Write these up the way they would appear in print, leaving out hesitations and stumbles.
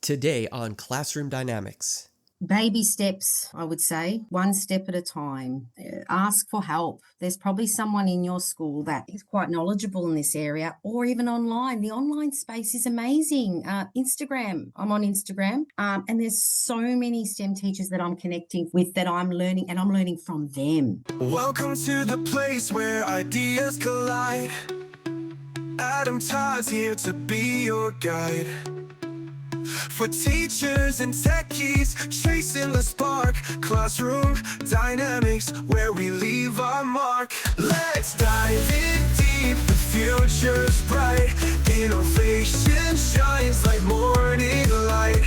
Today on Classroom Dynamics. Baby steps, I would say, one step at a time. Ask for help. There's probably someone in your school that is quite knowledgeable in this area, or even online. The online space is amazing. Instagram, I'm on Instagram, and there's so many STEM teachers that I'm connecting with that I'm learning, and I'm learning from them. Welcome to the place where ideas collide. Adam Todd's here to be your guide. For teachers and techies, chasing the spark. Classroom dynamics, where we leave our mark. Let's dive in deep, the future's bright. Innovation shines like morning light.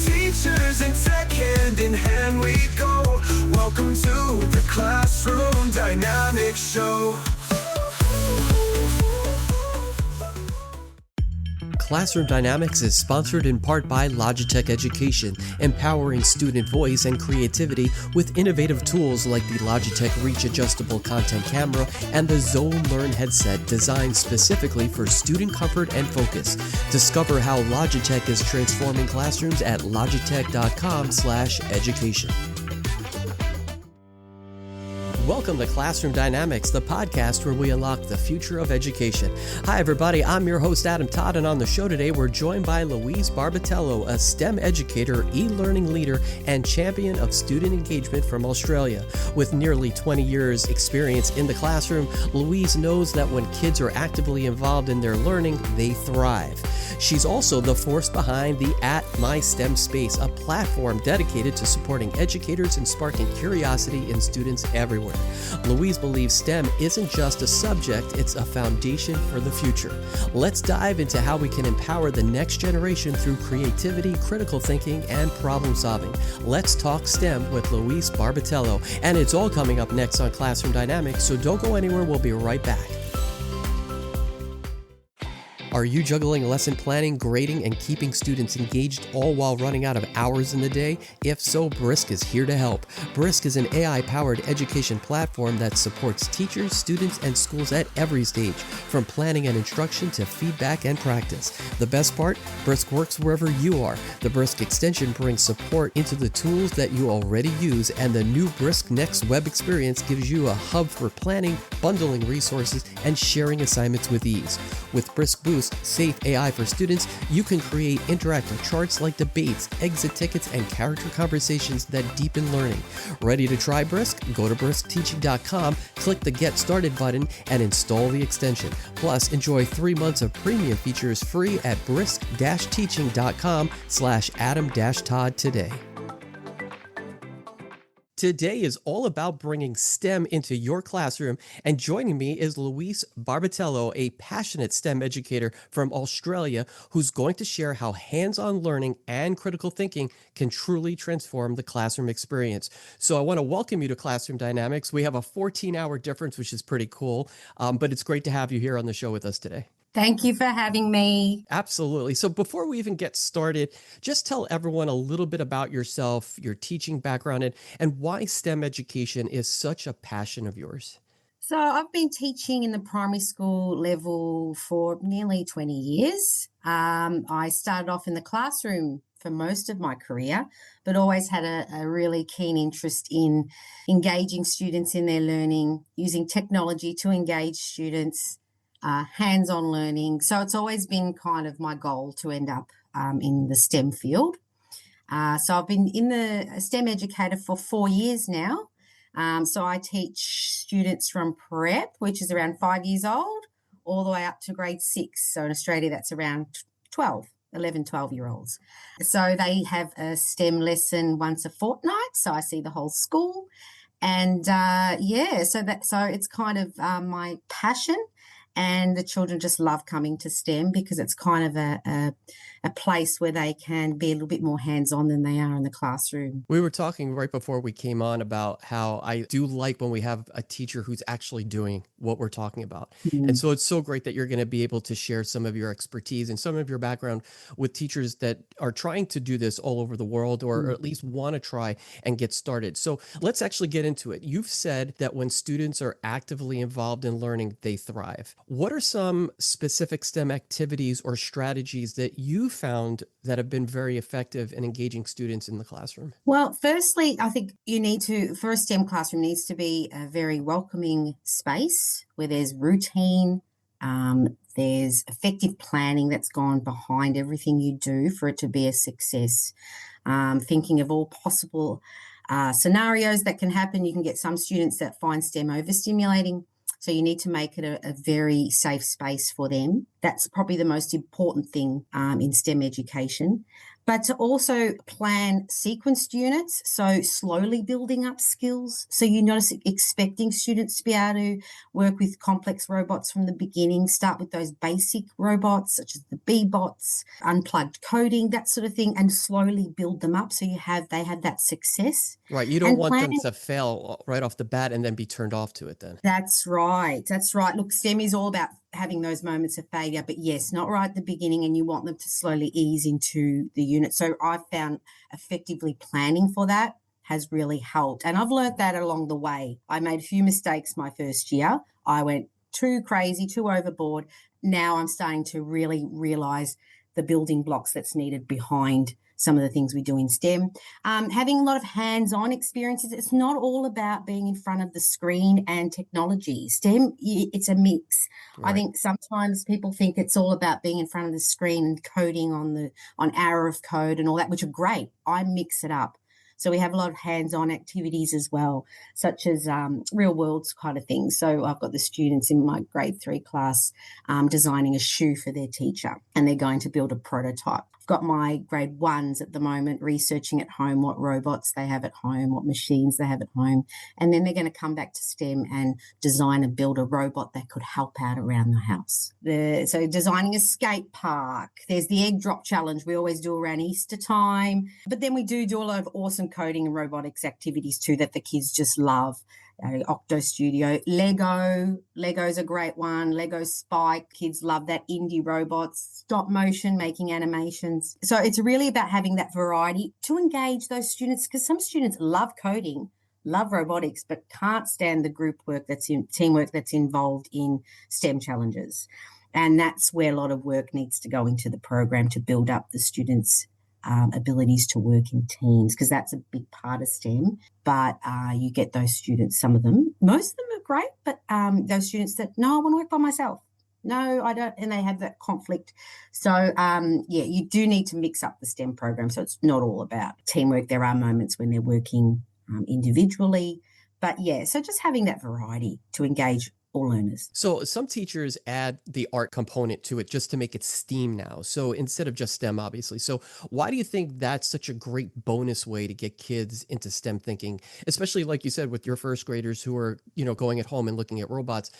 Teachers and tech, hand in hand we go. Welcome to the Classroom Dynamics Show. Classroom Dynamics is sponsored in part by Logitech Education, empowering student voice and creativity with innovative tools like the Logitech Reach Adjustable Content Camera and the Zone Learn headset designed specifically for student comfort and focus. Discover how Logitech is transforming classrooms at logitech.com/education. Welcome to Classroom Dynamics, the podcast where we unlock the future of education. Hi, everybody. I'm your host, Adam Todd, and on the show today, we're joined by Louise Barbatello, a STEM educator, e-learning leader, and champion of student engagement from Australia. With nearly 20 years experience in the classroom, Louise knows that when kids are actively involved in their learning, they thrive. She's also the force behind the At My STEM Space, a platform dedicated to supporting educators and sparking curiosity in students everywhere. Louise believes STEM isn't just a subject, it's a foundation for the future. Let's dive into how we can empower the next generation through creativity, critical thinking, and problem solving. Let's talk STEM with Louise Barbatello, and it's all coming up next on Classroom Dynamics, so don't go anywhere, we'll be right back. Are you juggling lesson planning, grading, and keeping students engaged all while running out of hours in the day? If so, Brisk is here to help. Brisk is an AI-powered education platform that supports teachers, students, and schools at every stage, from planning and instruction to feedback and practice. The best part? Brisk works wherever you are. The Brisk extension brings support into the tools that you already use, and the new Brisk Next web experience gives you a hub for planning, bundling resources, and sharing assignments with ease. With Brisk Boost, safe AI for students, you can create interactive charts like debates, exit tickets, and character conversations that deepen learning. Ready to try Brisk? Go to briskteaching.com, click the Get Started button, and install the extension. Plus, enjoy 3 months of premium features free at brisk-teaching.com/Adam-Todd today. Today is all about bringing STEM into your classroom, and joining me is Louise Barbatello, a passionate STEM educator from Australia who's going to share how hands-on learning and critical thinking can truly transform the classroom experience. So I want to welcome you to Classroom Dynamics. We have a 14-hour difference, which is pretty cool, but it's great to have you here on the show with us today. Thank you for having me. Absolutely. So before we even get started, just tell everyone a little bit about yourself, your teaching background, and why STEM education is such a passion of yours. So I've been teaching in the primary school level for nearly 20 years. I started off in the classroom for most of my career, but always had a really keen interest in engaging students in their learning, using technology to engage students, hands-on learning. So it's always been kind of my goal to end up in the STEM field. So I've been in the STEM educator for 4 years now. So I teach students from prep, which is around 5 years old, all the way up to grade 6. So in Australia, that's around 12-year-olds. So they have a STEM lesson once a fortnight. So I see the whole school. And so it's kind of my passion. And the children just love coming to STEM because it's kind of a place where they can be a little bit more hands-on than they are in the classroom. We were talking right before we came on about how I do like when we have a teacher who's actually doing what we're talking about. And so it's so great that you're going to be able to share some of your expertise and some of your background with teachers that are trying to do this all over the world, or at least want to try and get started. So let's actually get into it. You've said that when students are actively involved in learning, they thrive. What are some specific STEM activities or strategies that you found that have been very effective in engaging students in the classroom? Well, firstly, I think for a STEM classroom, needs to be a very welcoming space where there's routine, there's effective planning that's gone behind everything you do for it to be a success. Thinking of all possible scenarios that can happen. You can get some students that find STEM overstimulating. So you need to make it a very safe space for them. That's probably the most important thing in STEM education. But to also plan sequenced units, so slowly building up skills. So you're not expecting students to be able to work with complex robots from the beginning. Start with those basic robots, such as the B-bots, unplugged coding, that sort of thing, and slowly build them up so they have that success. Right. You don't And want them planning. to fail right off the bat and then be turned off to it then. That's right. That's right. Look, STEM is all about having those moments of failure, but yes, not right at the beginning, and you want them to slowly ease into the unit. So I've found effectively planning for that has really helped. And I've learned that along the way. I made a few mistakes my first year. I went too crazy, too overboard. Now I'm starting to really realize the building blocks that's needed behind some of the things we do in STEM. Having a lot of hands-on experiences. It's not all about being in front of the screen and technology. STEM, it's a mix. Right. I think sometimes people think it's all about being in front of the screen and coding on hour of code and all that, which are great. I mix it up. So we have a lot of hands-on activities as well, such as real world kind of things. So I've got the students in my grade 3 class designing a shoe for their teacher, and they're going to build a prototype. I've got my grade 1s at the moment researching at home what robots they have at home, what machines they have at home, and then they're going to come back to STEM and design and build a robot that could help out around the house. So designing a skate park. There's the egg drop challenge we always do around Easter time, but then we do a lot of awesome coding and robotics activities too that the kids just love. Octo Studio, Lego's a great one. Lego Spike, kids love that. Indie robots, stop motion, making animations. So it's really about having that variety to engage those students, because some students love coding, love robotics, but can't stand the group work teamwork that's involved in STEM challenges. And that's where a lot of work needs to go into the program to build up the students' abilities to work in teams, because that's a big part of STEM. But you get those students, some of them, most of them are great, but those students that, no, I want to work by myself. No, I don't. And they have that conflict. So, you do need to mix up the STEM program. So it's not all about teamwork. There are moments when they're working individually. But, so just having that variety to engage all learners. So some teachers add the art component to it just to make it STEAM now. So instead of just STEM, obviously. So why do you think that's such a great bonus way to get kids into STEM thinking, especially like you said, with your first graders who are, going at home and looking at robots?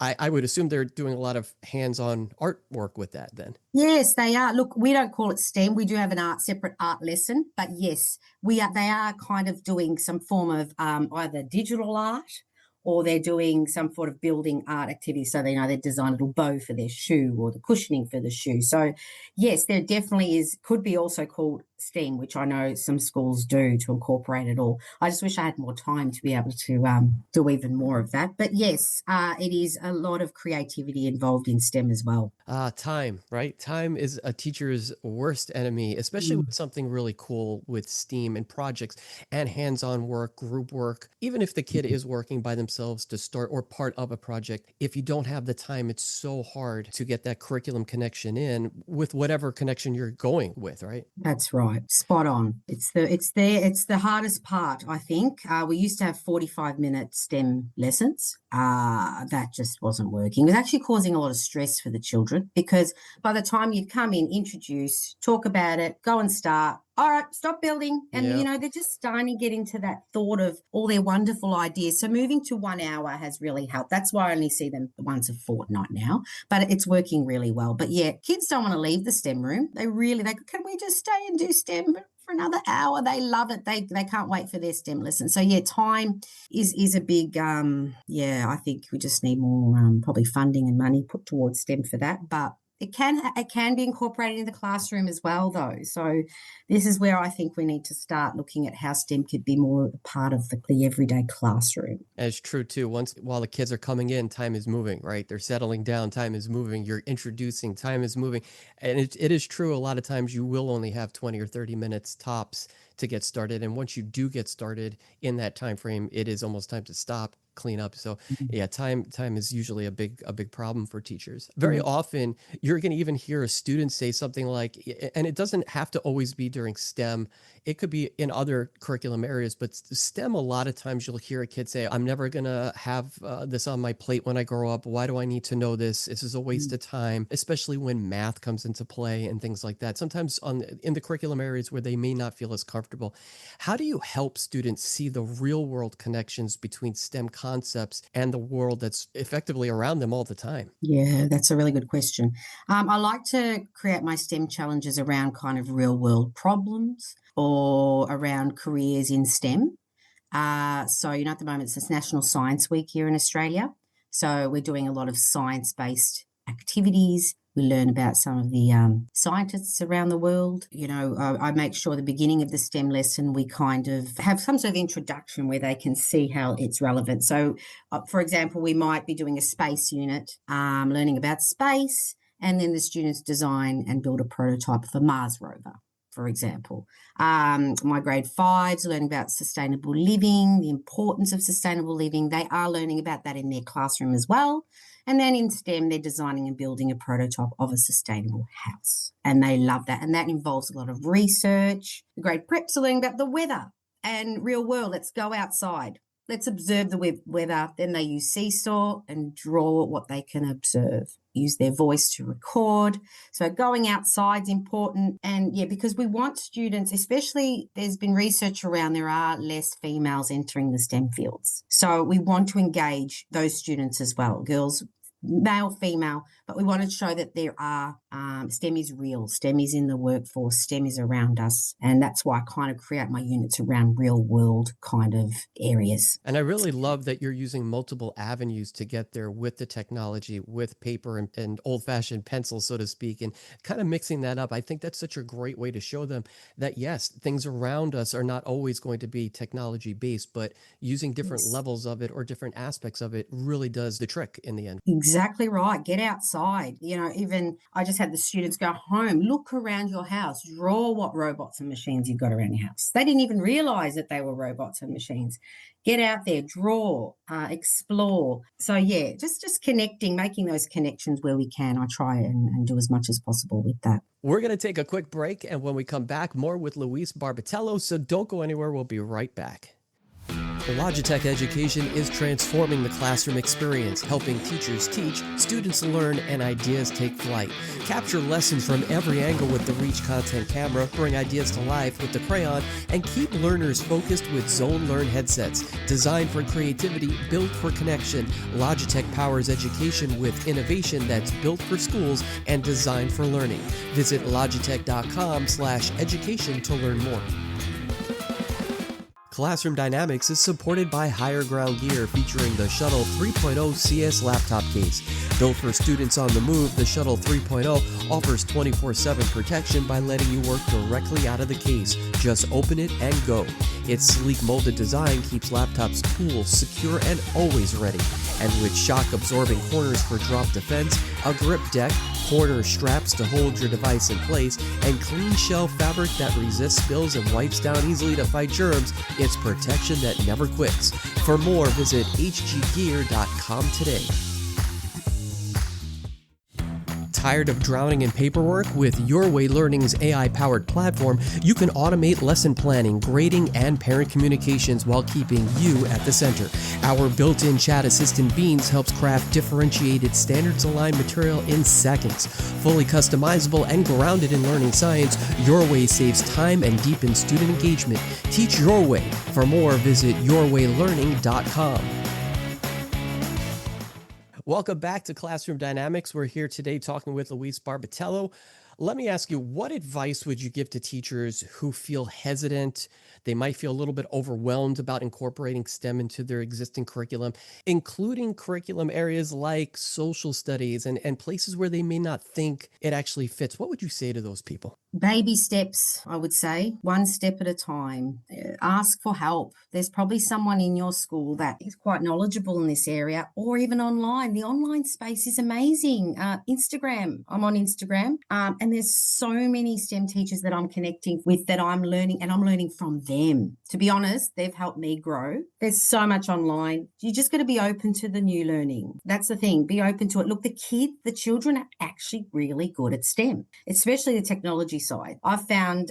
I would assume they're doing a lot of hands-on artwork with that then. Yes, they are. Look, we don't call it STEM. We do have separate art lesson, but yes, they are kind of doing some form of either digital art, or they're doing some sort of building art activity. So they know they design a little bow for their shoe or the cushioning for the shoe. So yes, there definitely could be also called STEAM, which I know some schools do to incorporate it all. I just wish I had more time to be able to do even more of that. But yes, it is a lot of creativity involved in STEM as well. Time, right? Time is a teacher's worst enemy, especially with something really cool with STEAM and projects and hands-on work, group work. Even if the kid is working by themselves to start or part of a project, if you don't have the time, it's so hard to get that curriculum connection in with whatever connection you're going with, right? That's right. Spot on. It's the hardest part, I think. We used to have 45-minute STEM lessons. That just wasn't working. It was actually causing a lot of stress for the children, because by the time you'd come in, introduce, talk about it, go and start, all right, stop building. And, they're just starting to get into that thought of all their wonderful ideas. So moving to 1 hour has really helped. That's why I only see them once a fortnight now, but it's working really well. But kids don't want to leave the STEM room. They can we just stay and do STEM for another hour? They love it. They can't wait for their STEM lesson. So time is a big, I think we just need more probably funding and money put towards STEM for that. But It can be incorporated in the classroom as well, though. So this is where I think we need to start looking at how STEM could be more a part of the everyday classroom. And it's true too. While the kids are coming in, time is moving, right? They're settling down, time is moving. You're introducing, time is moving. And it is true. A lot of times you will only have 20 or 30 minutes tops to get started. And once you do get started in that time frame, it is almost time to stop, clean up. So yeah, time is usually a big problem for teachers. Very often you're going to even hear a student say something like, and it doesn't have to always be during STEM. It could be in other curriculum areas, but STEM, a lot of times you'll hear a kid say, I'm never going to have this on my plate when I grow up. Why do I need to know this? This is a waste of time, especially when math comes into play and things like that. Sometimes in the curriculum areas where they may not feel as comfortable. How do you help students see the real world connections between STEM concepts and the world that's effectively around them all the time? Yeah, that's a really good question. I like to create my STEM challenges around kind of real world problems or around careers in STEM. So, at the moment it's National Science Week here in Australia. So we're doing a lot of science-based activities. We learn about some of the scientists around the world. I make sure the beginning of the STEM lesson, we kind of have some sort of introduction where they can see how it's relevant. So, for example, we might be doing a space unit, learning about space, and then the students design and build a prototype of a Mars rover, for example. My grade 5s learning about sustainable living, the importance of sustainable living. They are learning about that in their classroom as well. And then in STEM, they're designing and building a prototype of a sustainable house. And they love that. And that involves a lot of research. The grade preps are learning about the weather and real world. Let's go outside. Let's observe the weather. Then they use Seesaw and draw what they can observe. Use their voice to record. So going outside is important. And yeah, because we want students, especially there's been research around there are less females entering the STEM fields. So we want to engage those students as well, girls, male, female, but we want to show that there are, STEM is real, STEM is in the workforce, STEM is around us. And that's why I kind of create my units around real world kind of areas. And I really love that you're using multiple avenues to get there with the technology, with paper and old-fashioned pencils, so to speak, and kind of mixing that up. I think that's such a great way to show them that, yes, things around us are not always going to be technology-based, but using different levels of it or different aspects of it really does the trick in the end. Exactly right. Get outside. Even I just had the students go home, look around your house, draw what robots and machines you've got around your house. They didn't even realize that they were robots and machines. Get out there, draw, explore. So yeah, just connecting, making those connections where we can. I try and do as much as possible with that. We're going to take a quick break, and when we come back, more with Louise Barbatello, so don't go anywhere. We'll be right back. Logitech Education is transforming the classroom experience, helping teachers teach, students learn, and ideas take flight. Capture lessons from every angle with the Reach Content camera, bring ideas to life with the Crayon, and keep learners focused with Zone Learn headsets. Designed for creativity, built for connection, Logitech powers education with innovation that's built for schools and designed for learning. Visit logitech.com/education to learn more. Classroom Dynamics is supported by Higher Ground Gear, featuring the Shuttle 3.0 CS laptop case. Built for students on the move, the Shuttle 3.0 offers 24/7 protection by letting you work directly out of the case. Just open it and go. Its sleek molded design keeps laptops cool, secure, and always ready. And with shock-absorbing corners for drop defense, a grip deck, corner straps to hold your device in place, and clean shell fabric that resists spills and wipes down easily to fight germs, it's protection that never quits. For more, visit hggear.com today. Tired of drowning in paperwork? With Your Way Learning's AI-powered platform, you can automate lesson planning, grading, and parent communications while keeping you at the center. Our built-in chat assistant Beans helps craft differentiated, standards-aligned material in seconds. Fully customizable and grounded in learning science, Your Way saves time and deepens student engagement. Teach your way. For more, visit yourwaylearning.com. Welcome back to Classroom Dynamics. We're here today talking with Louise Barbatello. Let me ask you, what advice would you give to teachers who feel hesitant? They might feel a little bit overwhelmed about incorporating STEM into their existing curriculum, including curriculum areas like social studies and places where they may not think it actually fits. What would you say to those people? Baby steps, I would say, one step at a time. Ask for help. There's probably someone in your school that is quite knowledgeable in this area, or even online. The online space is amazing. Instagram, I'm on Instagram, and there's so many STEM teachers that I'm connecting with that I'm learning, and I'm learning from them. To be honest, they've helped me grow. There's so much online. You just got to be open to the new learning. That's the thing. Be open to it. Look, the children are actually really good at STEM, especially the technology side. I've found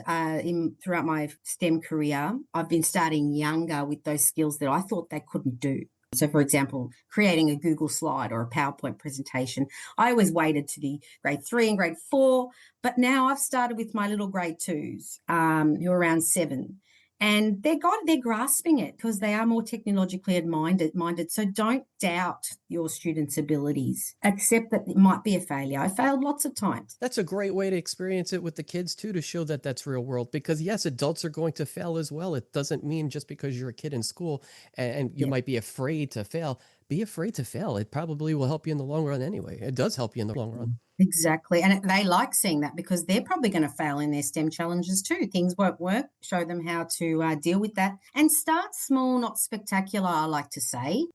throughout my STEM career, I've been starting younger with those skills that I thought they couldn't do. So, for example, creating a Google slide or a PowerPoint presentation. I always waited to the grade 3 and grade 4, but now I've started with my little grade 2s who are around 7. And they're grasping it because they are more technologically minded. So don't doubt your students' abilities. Accept that it might be a failure. I failed lots of times. That's a great way to experience it with the kids too, to show that that's real world. Because yes, adults are going to fail as well. It doesn't mean just because you're a kid in school and you might be afraid to fail. Be afraid to fail. It probably will help you in the long run anyway. It does help you in the long run. Exactly. And they like seeing that because they're probably going to fail in their STEM challenges too. Things won't work. Show them how to deal with that. And start small, not spectacular, I like to say.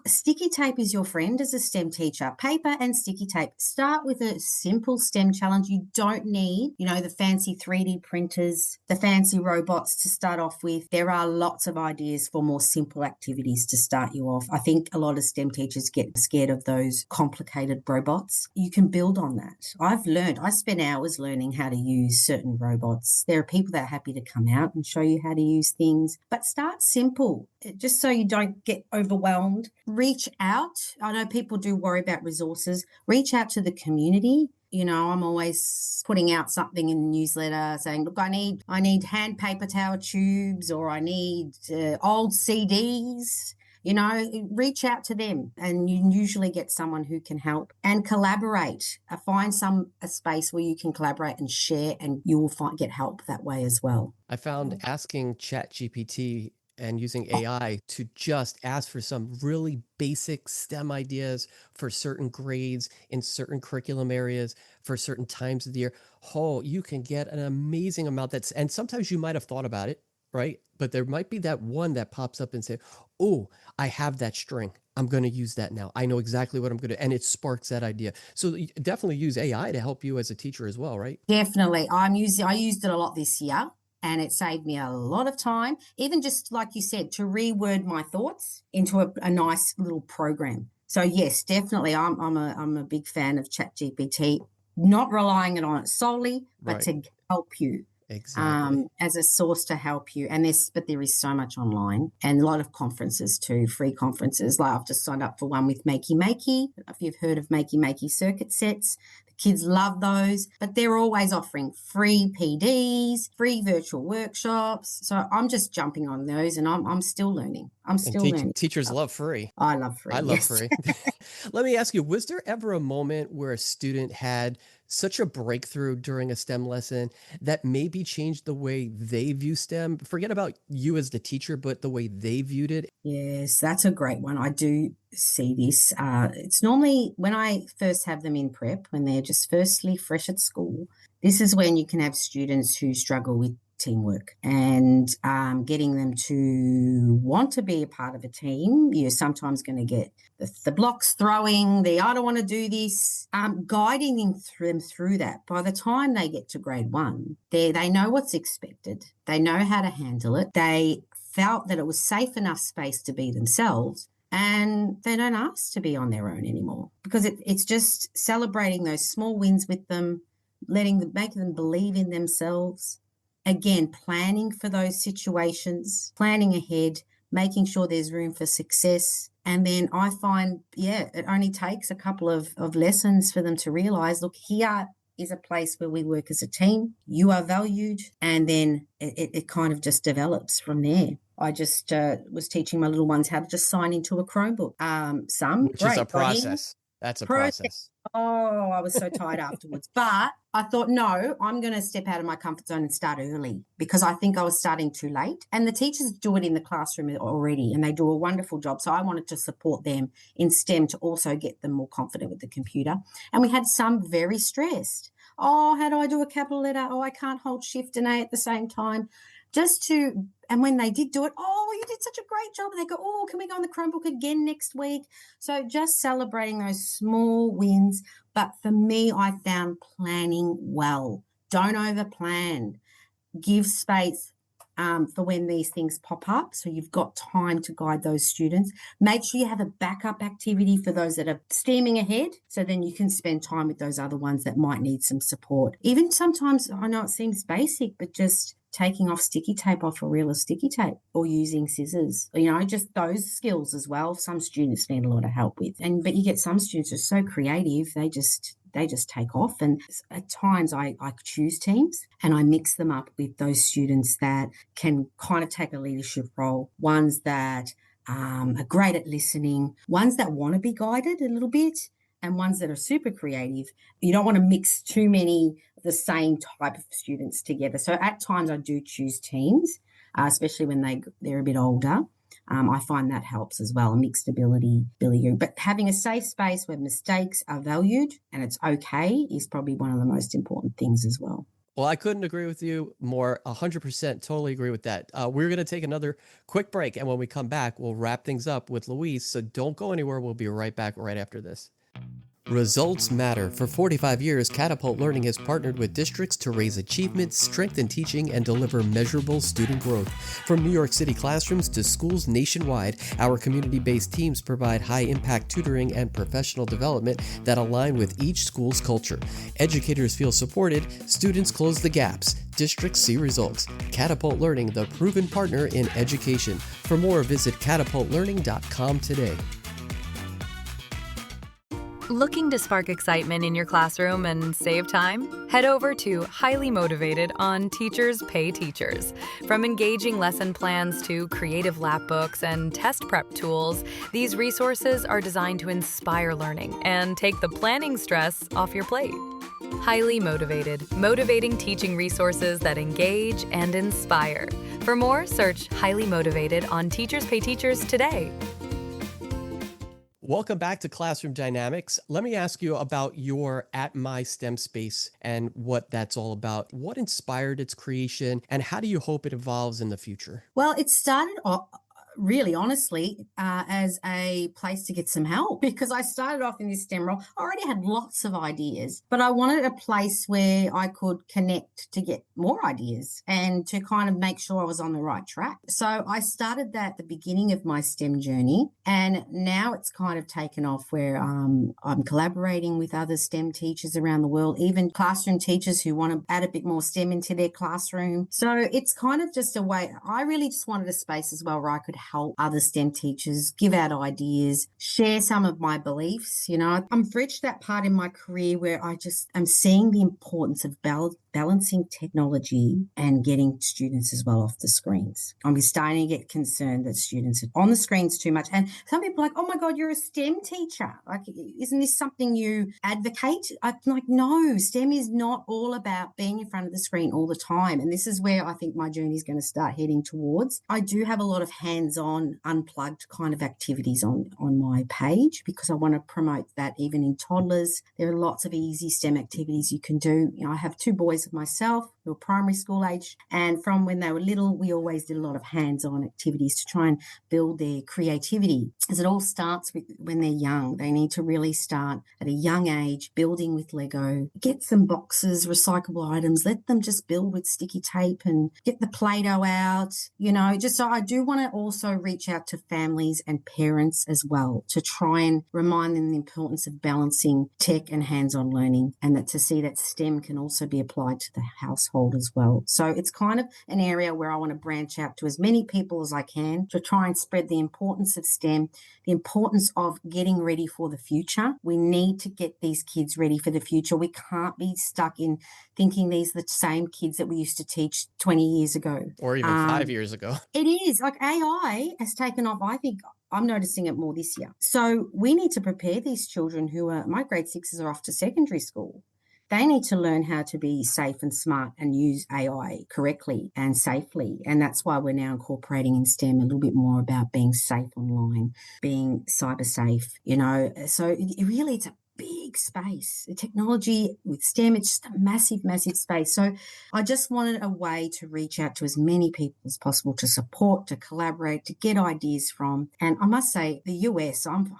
Sticky tape is your friend as a STEM teacher. Paper and sticky tape. Start with a simple STEM challenge. You don't need, the fancy 3D printers, the fancy robots to start off with. There are lots of ideas for more simple activities to start you off. I think a lot of STEM teachers get scared of those complicated robots. You can build on that. I spent hours learning how to use certain robots. There are people that are happy to come out and show you how to use things, but start simple, just so you don't get overwhelmed. Reach out. I know people do worry about resources. Reach out to the community. I'm always putting out something in the newsletter saying, look, I need hand paper towel tubes, or I need old CDs. Reach out to them, and you usually get someone who can help. And collaborate. Find a space where you can collaborate and share, and you will get help that way as well. I found asking ChatGPT and using AI to just ask for some really basic STEM ideas for certain grades in certain curriculum areas for certain times of the year. Oh, you can get an amazing amount and sometimes you might have thought about it, right? But there might be that one that pops up and say, oh, I have that string. I'm going to use that now. I know exactly what I'm going to, and it sparks that idea. So definitely use AI to help you as a teacher as well, right? Definitely. I used it a lot this year, and it saved me a lot of time, even just like you said, to reword my thoughts into a nice little program. So yes, definitely. I'm a big fan of ChatGPT, not relying on it solely, but to help you. Exactly. As a source to help you. But there is so much online, and a lot of conferences too, free conferences. Like I've just signed up for one with Makey. If you've heard of Makey circuit sets, the kids love those, but they're always offering free PDs, free virtual workshops. So I'm just jumping on those, and I'm still learning. Learning. Teachers love free. I love free. I love free. Let me ask you, was there ever a moment where a student had such a breakthrough during a STEM lesson that maybe changed the way they view STEM? Forget about you as the teacher, but the way they viewed it. Yes, that's a great one. I do see this. It's normally when I first have them in prep, when they're just firstly fresh at school. This is when you can have students who struggle with teamwork and getting them to want to be a part of a team. You're sometimes going to get the blocks throwing, I don't want to do this, guiding them through that. By the time they get to grade 1, they know what's expected. They know how to handle it. They felt that it was safe enough space to be themselves, and they don't ask to be on their own anymore, because it's just celebrating those small wins with them, making them believe in themselves. Again, planning for those situations, planning ahead, making sure there's room for success. And then I find, it only takes a couple of lessons for them to realize, look, here is a place where we work as a team. You are valued. And then it kind of just develops from there. I just was teaching my little ones how to just sign into a Chromebook. Which is a process. That's a process. Oh, I was so tired afterwards. But I thought, no, I'm going to step out of my comfort zone and start early because I think I was starting too late. And the teachers do it in the classroom already and they do a wonderful job. So I wanted to support them in STEM to also get them more confident with the computer. And we had some very stressed. Oh, how do I do a capital letter? Oh, I can't hold Shift and A at the same time. And when they did do it, oh, you did such a great job. And they go, oh, can we go on the Chromebook again next week? So just celebrating those small wins. But for me, I found planning well. Don't overplan. Give space for when these things pop up. So you've got time to guide those students. Make sure you have a backup activity for those that are steaming ahead. So then you can spend time with those other ones that might need some support. Even sometimes, I know it seems basic, but just taking off sticky tape off a reel of sticky tape or using scissors, just those skills as well. Some students need a lot of help with, but you get some students who are so creative, they just take off. And at times I choose teams and I mix them up with those students that can kind of take a leadership role, ones that are great at listening, ones that want to be guided a little bit, and ones that are super creative. You don't want to mix too many of the same type of students together. So at times I do choose teams, especially when they're a bit older. I find that helps as well, a mixed ability group. But having a safe space where mistakes are valued and it's okay is probably one of the most important things as well. Well, I couldn't agree with you more. 100% totally agree with that. We're going to take another quick break. And when we come back, we'll wrap things up with Louise. So don't go anywhere. We'll be right back right after this. Results matter. For 45 years, Catapult Learning has partnered with districts to raise achievement, strengthen teaching, and deliver measurable student growth. From New York City classrooms to schools nationwide, our community-based teams provide high-impact tutoring and professional development that align with each school's culture. Educators feel supported, students close the gaps, districts see results. Catapult Learning, the proven partner in education. For more, visit catapultlearning.com today. Looking to spark excitement in your classroom and save time? Head over to Highly Motivated on Teachers Pay Teachers. From engaging lesson plans to creative lap books and test prep tools, these resources are designed to inspire learning and take the planning stress off your plate. Highly Motivated, motivating teaching resources that engage and inspire. For more, search Highly Motivated on Teachers Pay Teachers today. Welcome back to Classroom Dynamics. Let me ask you about your At My STEM Space and what that's all about. What inspired its creation and how do you hope it evolves in the future? Well, it started off really honestly as a place to get some help because I started off in this STEM role. I already had lots of ideas, but I wanted a place where I could connect to get more ideas and to kind of make sure I was on the right track. So I started that at the beginning of my STEM journey, and now it's kind of taken off where I'm collaborating with other STEM teachers around the world, even classroom teachers who want to add a bit more STEM into their classroom. So it's kind of just a way. I really just wanted a space as well where I could help other STEM teachers, give out ideas, share some of my beliefs. I've reached that part in my career where I'm seeing the importance of balancing technology and getting students as well off the screens. I'm starting to get concerned that students are on the screens too much. And some people are like, oh my God, you're a STEM teacher. Like, isn't this something you advocate? I'm like, no, STEM is not all about being in front of the screen all the time. And this is where I think my journey is going to start heading towards. I do have a lot of hands-on, unplugged kind of activities on my page because I want to promote that even in toddlers. There are lots of easy STEM activities you can do. I have two boys of myself who are primary school age, and from when they were little, we always did a lot of hands-on activities to try and build their creativity. As it all starts with when they're young, they need to really start at a young age, building with Lego, get some boxes, recyclable items, let them just build with sticky tape and get the Play-Doh out, just so I do want to also reach out to families and parents as well to try and remind them the importance of balancing tech and hands-on learning, and that to see that STEM can also be applied to the household household as well. So it's kind of an area where I want to branch out to as many people as I can to try and spread the importance of STEM, the importance of getting ready for the future. We need to get these kids ready for the future. We can't be stuck in thinking these are the same kids that we used to teach 20 years ago. Or even 5 years ago. It is. Like AI has taken off, I think. I'm noticing it more this year. So we need to prepare these children my grade sixes are off to secondary school. They need to learn how to be safe and smart and use AI correctly and safely. And that's why we're now incorporating in STEM a little bit more about being safe online, being cyber safe, So it's a big space. The technology with STEM, it's just a massive, massive space. So I just wanted a way to reach out to as many people as possible to support, to collaborate, to get ideas from. And I must say, the US, I'm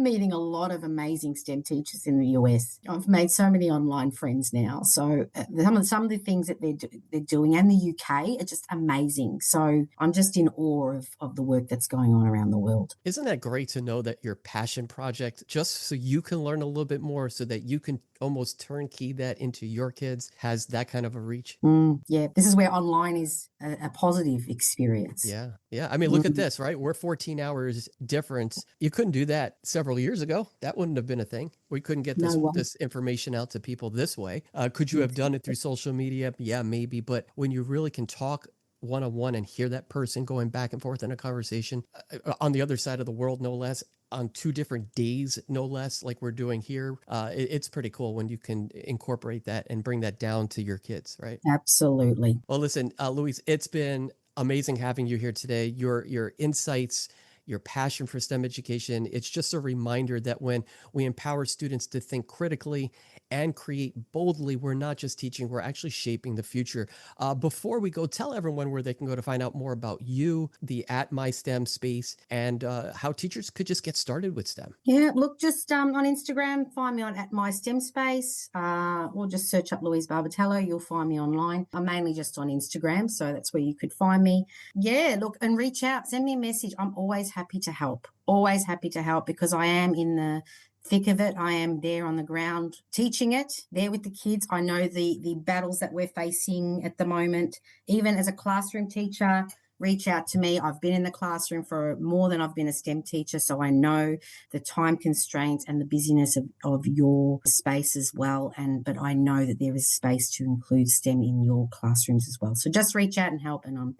meeting a lot of amazing STEM teachers in the US. I've made so many online friends now. So some of the things that they're doing, and the UK are just amazing. So I'm just in awe of the work that's going on around the world. Isn't that great to know that your passion project, just so you can learn a little bit more, so that you can almost turnkey that into your kids, has that kind of a reach? Yeah, this is where online is a positive experience. Yeah. I mean, look at this, right? We're 14 hours difference. You couldn't do that several years ago. That wouldn't have been a thing. We couldn't get this information out to people this way. Could you have done it through social media? Yeah, maybe. But when you really can talk one-on-one and hear that person going back and forth in a conversation on the other side of the world, no less, on 2 different days, no less, like we're doing here. It's pretty cool when you can incorporate that and bring that down to your kids, right? Absolutely. Well, listen, Louise, it's been amazing having you here today. Your insights, your passion for STEM education, it's just a reminder that when we empower students to think critically and create boldly, we're not just teaching, we're actually shaping the future. Before we go, tell everyone where they can go to find out more about you, the At My STEM space, and how teachers could just get started with STEM. Yeah, look, just on Instagram, find me on At My STEM space, or just search up Louise Barbatello. You'll find me online. I'm mainly just on Instagram, so that's where you could find me. Yeah, look, and reach out, send me a message. I'm always happy to help, because I am in the thick of it. I am there on the ground teaching it, there with the kids. I know the battles that we're facing at the moment. Even as a classroom teacher, reach out to me. I've been in the classroom for more than I've been a STEM teacher, so I know the time constraints and the busyness of your space as well. But I know that there is space to include STEM in your classrooms as well. So just reach out and help, and I'm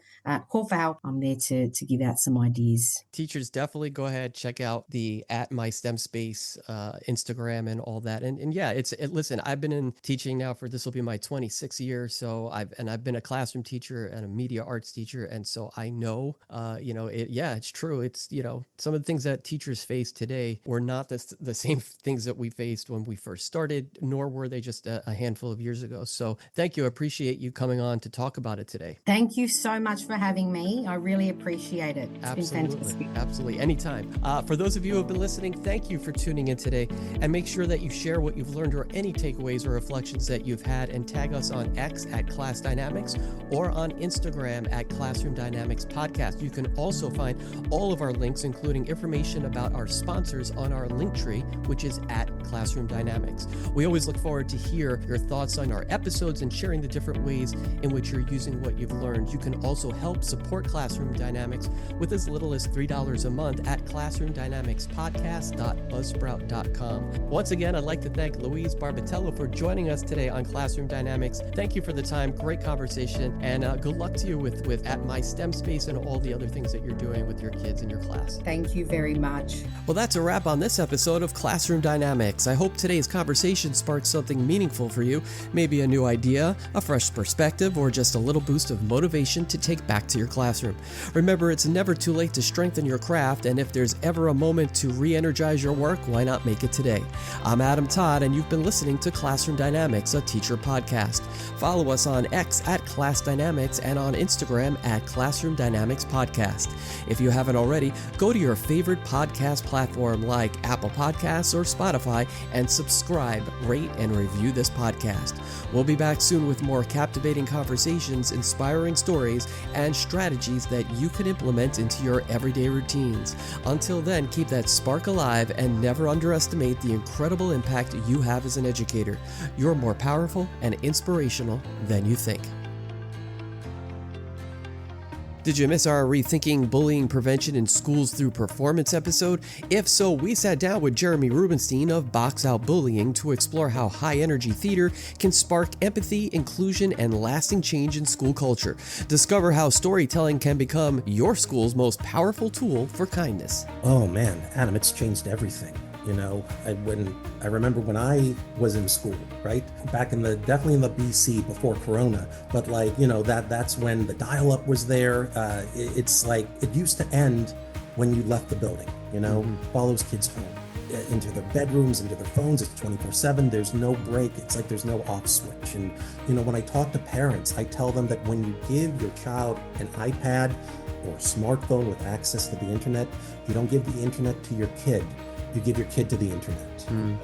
call for help. I'm there to give out some ideas. Teachers, definitely go ahead, check out the At My STEM space, Instagram and all that. And yeah, listen, I've been in teaching now this will be my 26th year. So I've been a classroom teacher and a media arts teacher. And so I know, it's true. It's, some of the things that teachers face today were not the same things that we faced when we first started, nor were they just a handful of years ago. So thank you. I appreciate you coming on to talk about it today. Thank you so much for having me. I really appreciate it. It's been fantastic. Absolutely. Anytime. For those of you who have been listening, thank you for tuning in today, and make sure that you share what you've learned or any takeaways or reflections that you've had, and tag us on X at Class Dynamics or on Instagram at Classroom Dynamics Podcast. You can also find all of our links, including information about our sponsors, on our link tree, which is at Classroom Dynamics. We always look forward to hear your thoughts on our episodes and sharing the different ways in which you're using what you've learned. You can also help support Classroom Dynamics with as little as $3 a month at classroomdynamicspodcast.buzzsprout.com. Once again, I'd like to thank Louise Barbatello for joining us today on Classroom Dynamics. Thank you for the time. Great conversation, and good luck to you with At My STEM space and all the other things that you're doing with your kids in your class. Thank you very much. Well, that's a wrap on this episode of Classroom Dynamics. I hope today's conversation sparked something meaningful for you, maybe a new idea, a fresh perspective, or just a little boost of motivation to take back to your classroom. Remember, it's never too late to strengthen your craft, and if there's ever a moment to re-energize your work, why not make it today? I'm Adam Todd, and you've been listening to Classroom Dynamics, a teacher podcast. Follow us on X at Class Dynamics and on Instagram at Classroom Dynamics Podcast. If you haven't already, go to your favorite podcast platform like Apple Podcasts or Spotify and subscribe, rate, and review this podcast. We'll be back soon with more captivating conversations, inspiring stories, and strategies that you can implement into your everyday routines. Until then, keep that spark alive and never underestimate the incredible impact you have as an educator. You're more powerful and inspirational than you think. Did you miss our Rethinking Bullying Prevention in Schools Through Performance episode? If so, we sat down with Jeremy Rubenstein of Box Out Bullying to explore how high-energy theater can spark empathy, inclusion, and lasting change in school culture. Discover how storytelling can become your school's most powerful tool for kindness. Oh man, Adam, it's changed everything. You know, I remember when I was in school, right? Back in definitely in the BC before Corona, but like, you know, that's when the dial-up was there. It's like, it used to end when you left the building, you know, follow those kids home, into their bedrooms, into their phones. It's 24/7. There's no break. It's like there's no off switch. And, you know, when I talk to parents, I tell them that when you give your child an iPad or smartphone with access to the internet, you don't give the internet to your kid. You give your kid to the internet.